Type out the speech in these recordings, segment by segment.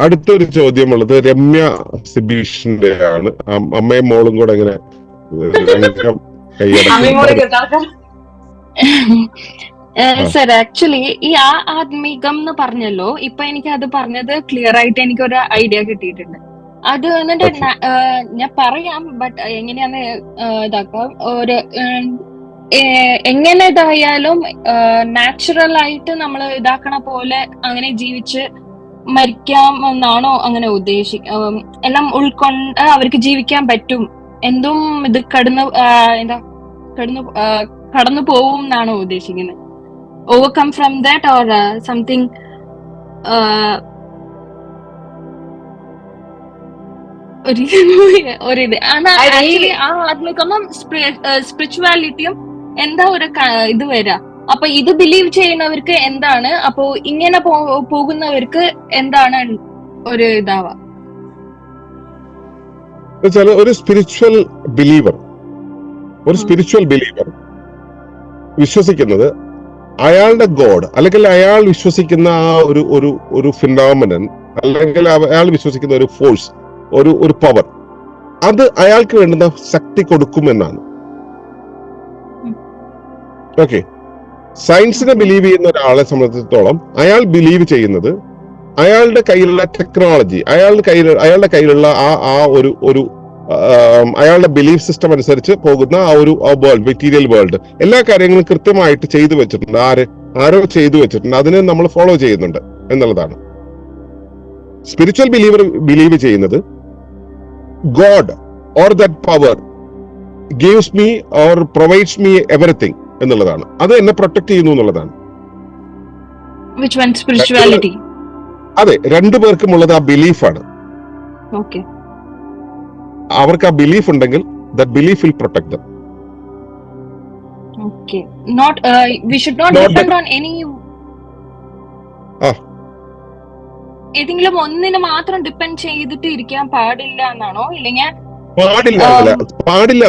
അടുത്തൊരു ചോദ്യമുള്ളത് രമ്യ സിബീഷിന്റെ ആണ്. അമ്മയും മോളും കൂടെ എങ്ങനെ രംഗം കൈയടക്കും? സർ ആക്ച്വലി ഈ ആത്മീകം എന്ന് പറഞ്ഞല്ലോ, ഇപ്പൊ എനിക്ക് അത് പറഞ്ഞത് ക്ലിയർ ആയിട്ട് എനിക്ക് ഒരു ഐഡിയ കിട്ടിയിട്ടുണ്ട്. അത് എന്നിട്ട് ഞാൻ പറയാം, ബട്ട് എങ്ങനെയാന്ന് ഇതാക്കാം. ഒരു എങ്ങനെ ഇതായാലും നാച്ചുറൽ ആയിട്ട് നമ്മൾ ഇതാക്കണ പോലെ അങ്ങനെ ജീവിച്ച് മരിക്കാം എന്നാണോ അങ്ങനെ എല്ലാം ഉൾക്കൊണ്ട് അവർക്ക് ജീവിക്കാൻ പറ്റും, എന്തും ഇത് കടന്നു പോവും എന്നാണോ ഉദ്ദേശിക്കുന്നത്? Overcome from that or something? ഒരിത് ആക്ച്വലി ആ ആത്മികമും സ്പിരിച്വാലിറ്റിയും എന്താ ഒരു ഇത് വരാ. അപ്പൊ ഇത് ബിലീവ് ചെയ്യുന്നവർക്ക് എന്താണ്, അപ്പൊ ഇങ്ങനെ പോകുന്നവർക്ക് എന്താണ് ഒരു ഇതാവാ? ഒരു സ്പിരിച്വൽ ബിലീവർ വിശ്വസിക്കുന്നത് അയാളുടെ ഗോഡ് അല്ലെങ്കിൽ അയാൾ വിശ്വസിക്കുന്ന ആ ഒരു ഫിനോമിനൻ അല്ലെങ്കിൽ അയാൾ വിശ്വസിക്കുന്ന ഒരു ഫോഴ്സ്, ഒരു പവർ, അത് അയാൾക്ക് വേണ്ടുന്ന ശക്തി കൊടുക്കുമെന്നാണ്. ഓക്കെ, സയൻസിനെ ബിലീവ് ചെയ്യുന്ന ഒരാളെ സംബന്ധിച്ചിടത്തോളം അയാൾ ബിലീവ് ചെയ്യുന്നത് അയാളുടെ കയ്യിലുള്ള ടെക്നോളജി, അയാളുടെ കയ്യിലുള്ള ആ ഒരു അയാളുടെ ബിലീഫ് സിസ്റ്റം അനുസരിച്ച് പോകുന്ന ആ ഒരു വേൾഡ്, മെറ്റീരിയൽ വേൾഡ്, എല്ലാ കാര്യങ്ങളും കൃത്യമായിട്ട് ചെയ്തു വെച്ചിട്ടുണ്ട്. ആരോ ചെയ്തു വെച്ചിട്ടുണ്ട്, അതിനെ നമ്മൾ ഫോളോ ചെയ്യുന്നുണ്ട് എന്നുള്ളതാണ്. സ്പിരിച്വൽ ബിലീവ് ചെയ്യുന്നത് God or that power gives me or provides me everything എന്നുള്ളതാണ്. അത് എന്നെ പ്രൊട്ടക്ട് ചെയ്യുന്നു എന്നുള്ളതാണ്. അതെ, രണ്ടുപേർക്കും ഉള്ളത് ആ ബിലീഫാണ്. അവർക്ക് ആ ബിലീഫ് ഉണ്ടെങ്കിൽ that belief will protect them. Okay, we should not depend on any ഏതെങ്കിലും ഒന്നിനെ മാത്രം ഡിപ്പെൻഡ് ചെയ്തിട്ട് ഇരിക്കാൻ പാടില്ല എന്നാണോ? ഇല്ലെങ്കിൽ പാടില്ല.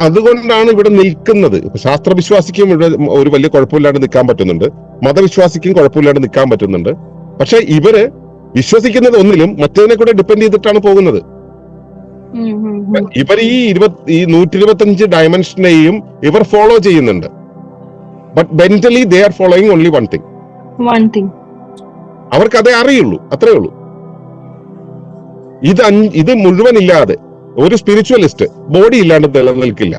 അതുകൊണ്ടാണ് ഇവിടെ നിൽക്കുന്നത്. ശാസ്ത്രവിശ്വാസിക്കും ഇവിടെ ഒരു വലിയ കുഴപ്പമില്ലാണ്ട് നിൽക്കാൻ പറ്റുന്നുണ്ട്, മതവിശ്വാസിക്കും കുഴപ്പമില്ലാണ്ട് നിൽക്കാൻ പറ്റുന്നുണ്ട്. പക്ഷെ ഇവര് വിശ്വസിക്കുന്നത് ഒന്നിലും മറ്റതിനെ കൂടെ ഡിപ്പെൻഡ് ചെയ്തിട്ടാണ് പോകുന്നത്. ഇവർ ഈ 125 ഡയമെൻഷനെയും ഇവർ ഫോളോ ചെയ്യുന്നുണ്ട്. But mentally they are following only one thing. അവർക്ക് അതേ അറിയുള്ളൂ, അത്രേ ഉള്ളൂ. ഇത് മുഴുവൻ ഇല്ലാതെ ഒരു സ്പിരിച്വലിസ്റ്റ് ബോഡി ഇല്ലാണ്ട് നിലനിൽക്കില്ല.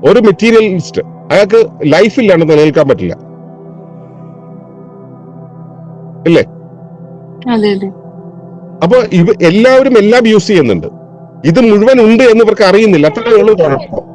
ഒരു മെറ്റീരിയലിസ്റ്റ് അയാൾക്ക് ലൈഫ് ഇല്ലാണ്ട് നിലനിൽക്കാൻ പറ്റില്ല, ഇല്ലേ? അപ്പൊ എല്ലാവരും എല്ലാം യൂസ് ചെയ്യുന്നുണ്ട്. ഇത് മുഴുവൻ ഉണ്ട് എന്ന് ഇവർക്ക് അറിയുന്നില്ല, അത്രേ ഉള്ളൂ കുഴപ്പം.